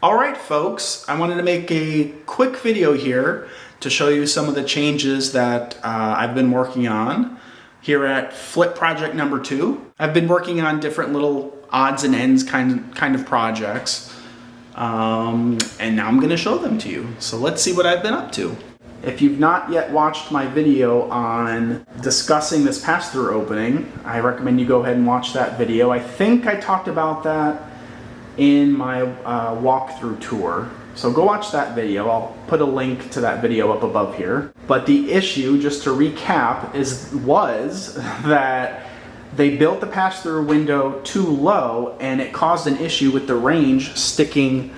All right, folks, I wanted to make a quick video here to show you some of the changes that I've been working on here at Flip Project number 2. I've been working on different little odds and ends kind of projects, and now I'm going to show them to you. So let's see what I've been up to. If you've not yet watched my video on discussing this pass-through opening, I recommend you go ahead and watch that video. I think I talked about that in my walkthrough tour. So go watch that video. I'll put a link to that video up above here. But the issue, just to recap, was that they built the pass-through window too low and it caused an issue with the range sticking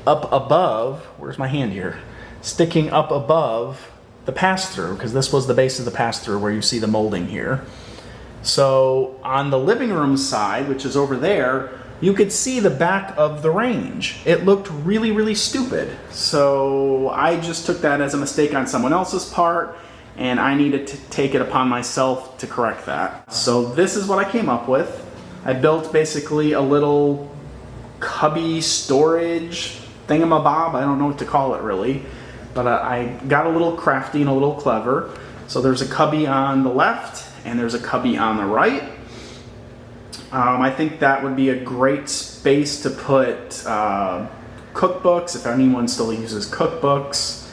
up above, where's my hand here? Sticking up above the pass-through, because this was the base of the pass-through where you see the molding here. So on the living room side, which is over there, you could see the back of the range. It looked really, really stupid. So I just took that as a mistake on someone else's part, and I needed to take it upon myself to correct that. So this is what I came up with. I built basically a little cubby storage thingamabob. I don't know what to call it really, but I got a little crafty and a little clever. So there's a cubby on the left and there's a cubby on the right. I think that would be a great space to put cookbooks, if anyone still uses cookbooks.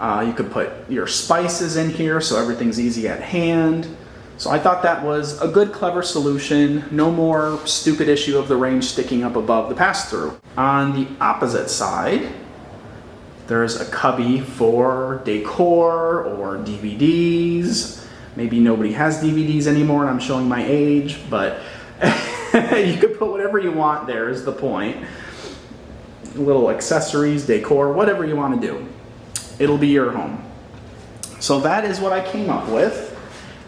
You could put your spices in here so everything's easy at hand. So I thought that was a good, clever solution. No more stupid issue of the range sticking up above the pass-through. On the opposite side, there's a cubby for decor or DVDs. Maybe nobody has DVDs anymore and I'm showing my age, but you could put whatever you want there is the point. Little accessories, decor, whatever you want to do. It'll be your home. So that is what I came up with.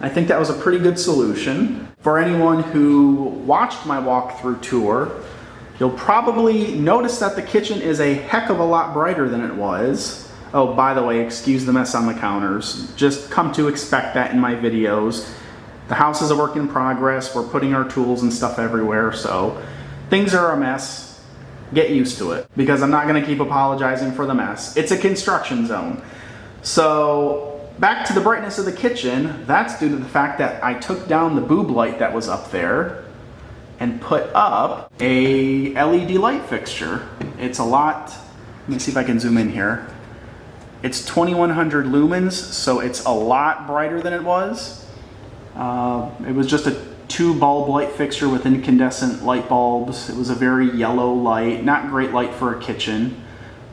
I think that was a pretty good solution. For anyone who watched my walkthrough tour, you'll probably notice that the kitchen is a heck of a lot brighter than it was. Oh, by the way, excuse the mess on the counters. Just come to expect that in my videos. The house is a work in progress. We're putting our tools and stuff everywhere, so things are a mess. Get used to it, because I'm not going to keep apologizing for the mess. It's a construction zone. So back to the brightness of the kitchen. That's due to the fact that I took down the boob light that was up there and put up a LED light fixture. It's a lot, let me see if I can zoom in here. It's 2100 lumens, so it's a lot brighter than it was. It was just a 2-bulb light fixture with incandescent light bulbs. It was a very yellow light, not great light for a kitchen,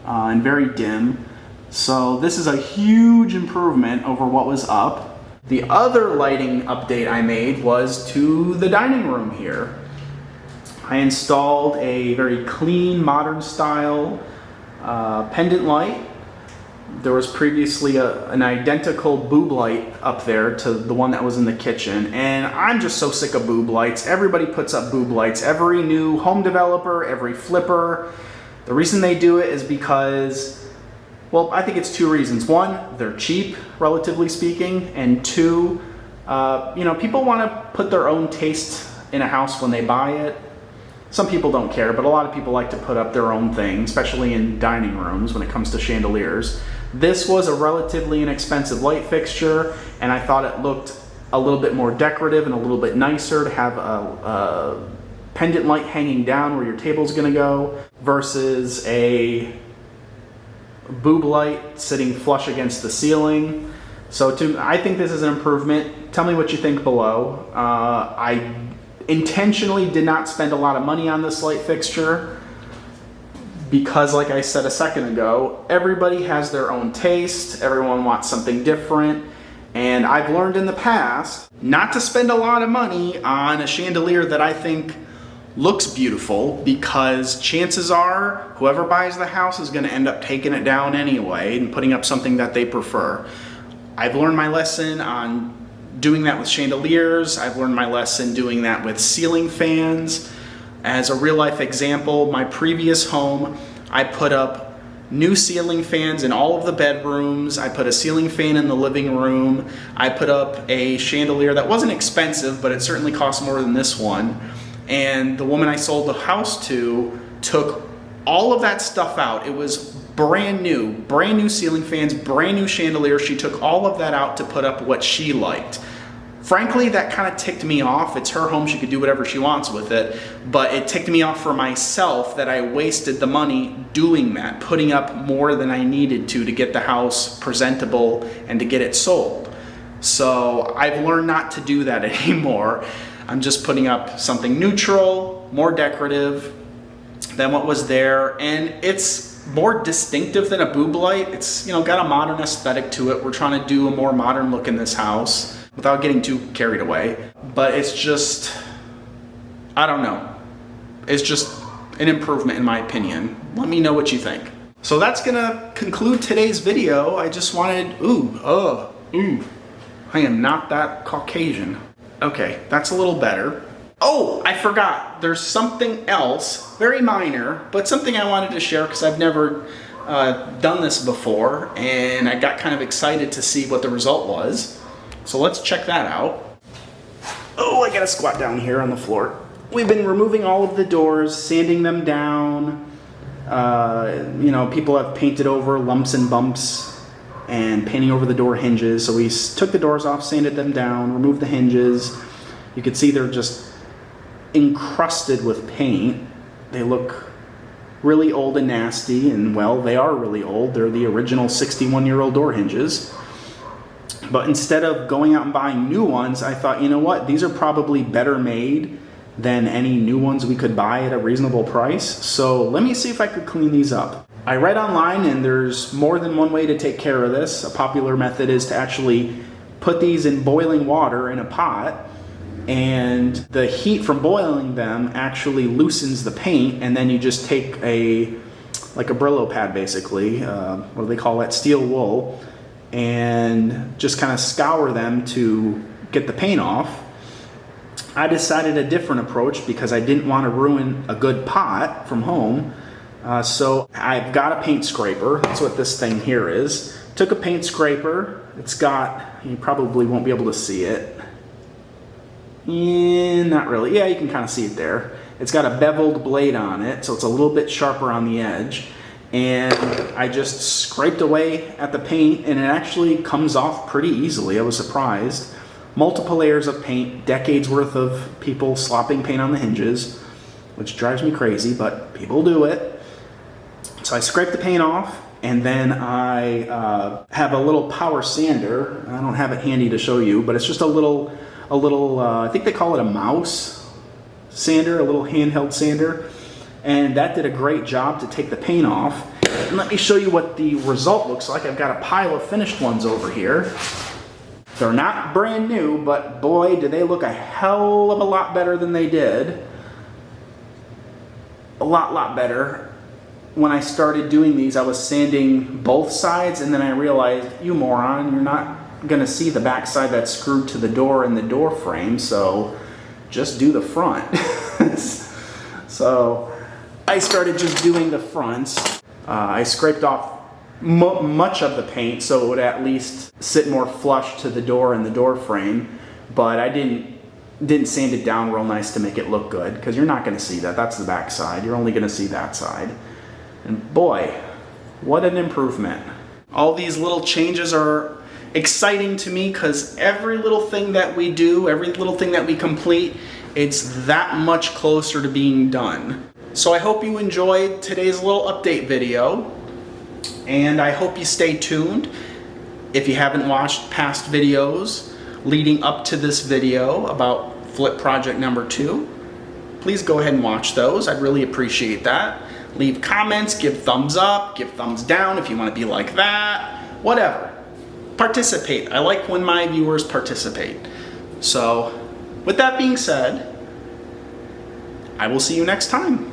and very dim. So this is a huge improvement over what was up. The other lighting update I made was to the dining room here. I installed a very clean, modern style pendant light. There was previously an identical boob light up there to the one that was in the kitchen, and I'm just so sick of boob lights. Everybody puts up boob lights. Every new home developer, every flipper. The reason they do it is because, well, I think it's 2 reasons. 1, they're cheap, relatively speaking, and 2, you know, people want to put their own taste in a house when they buy it. Some people don't care, but a lot of people like to put up their own thing, especially in dining rooms when it comes to chandeliers. This was a relatively inexpensive light fixture, and I thought it looked a little bit more decorative and a little bit nicer to have a pendant light hanging down where your table's gonna go versus a boob light sitting flush against the ceiling. So I think this is an improvement. Tell me what you think below. I intentionally did not spend a lot of money on this light fixture because, like I said a second ago, everybody has their own taste. Everyone wants something different. And I've learned in the past not to spend a lot of money on a chandelier that I think looks beautiful, because chances are whoever buys the house is going to end up taking it down anyway and putting up something that they prefer. I've learned my lesson on doing that with chandeliers. I've learned my lesson doing that with ceiling fans. As a real life example, my previous home, I put up new ceiling fans in all of the bedrooms. I put a ceiling fan in the living room. I put up a chandelier that wasn't expensive, but it certainly cost more than this one. And the woman I sold the house to took all of that stuff out. It was brand new ceiling fans, brand new chandelier. She took all of that out to put up what she liked. Frankly, that kind of ticked me off. It's her home, she could do whatever she wants with it, but it ticked me off for myself that I wasted the money doing that, putting up more than I needed to get the house presentable and to get it sold. So I've learned not to do that anymore. I'm just putting up something neutral, more decorative than what was there, and it's more distinctive than a boob light. It's, you know, got a modern aesthetic to it. We're trying to do a more modern look in this house without getting too carried away. But it's just, I don't know. It's just an improvement in my opinion. Let me know what you think. So that's gonna conclude today's video. I just wanted, I am not that Caucasian. Okay, that's a little better. Oh, I forgot. There's something else, very minor, but something I wanted to share because I've never done this before, and I got kind of excited to see what the result was. So let's check that out. Oh, I gotta squat down here on the floor. We've been removing all of the doors, sanding them down. You know, people have painted over lumps and bumps and painting over the door hinges. So we took the doors off, sanded them down, removed the hinges. You can see they're just encrusted with paint. They look really old and nasty, and well, they are really old. They're the original 61-year-old door hinges. But instead of going out and buying new ones, I thought, you know what, these are probably better made than any new ones we could buy at a reasonable price. So let me see if I could clean these up. I read online, and there's more than one way to take care of this. A popular method is to actually put these in boiling water in a pot, and the heat from boiling them actually loosens the paint, and then you just take like a Brillo pad basically, what do they call that, steel wool, and just kind of scour them to get the paint off. I decided a different approach because I didn't want to ruin a good pot from home. So I've got a paint scraper. That's what this thing here is. Took a paint scraper. It's got, you probably won't be able to see it. Not really. Yeah, you can kind of see it there. It's got a beveled blade on it, so it's a little bit sharper on the edge. And I just scraped away at the paint, and it actually comes off pretty easily. I was surprised. Multiple layers of paint, decades worth of people slopping paint on the hinges, which drives me crazy, but people do it. So I scraped the paint off, and then I have a little power sander. I don't have it handy to show you, but it's just a little I think they call it a mouse sander, a little handheld sander. And that did a great job to take the paint off. And let me show you what the result looks like. I've got a pile of finished ones over here. They're not brand new, but boy, do they look a hell of a lot better than they did. A lot better. When I started doing these, I was sanding both sides, and then I realized, you moron, you're not gonna see the back side that's screwed to the door and the door frame, so just do the front. So I started just doing the fronts. I scraped off much of the paint so it would at least sit more flush to the door and the door frame, but I didn't sand it down real nice to make it look good, because you're not going to see that. That's the back side. You're only going to see that side. And boy, what an improvement. All these little changes are exciting to me because every little thing that we do, every little thing that we complete, it's that much closer to being done. So I hope you enjoyed today's little update video, and I hope you stay tuned. If you haven't watched past videos leading up to this video about flip project number 2, please go ahead and watch those. I'd really appreciate that. Leave comments, give thumbs up, give thumbs down if you want to be like that, whatever. Participate. I like when my viewers participate. So with that being said, I will see you next time.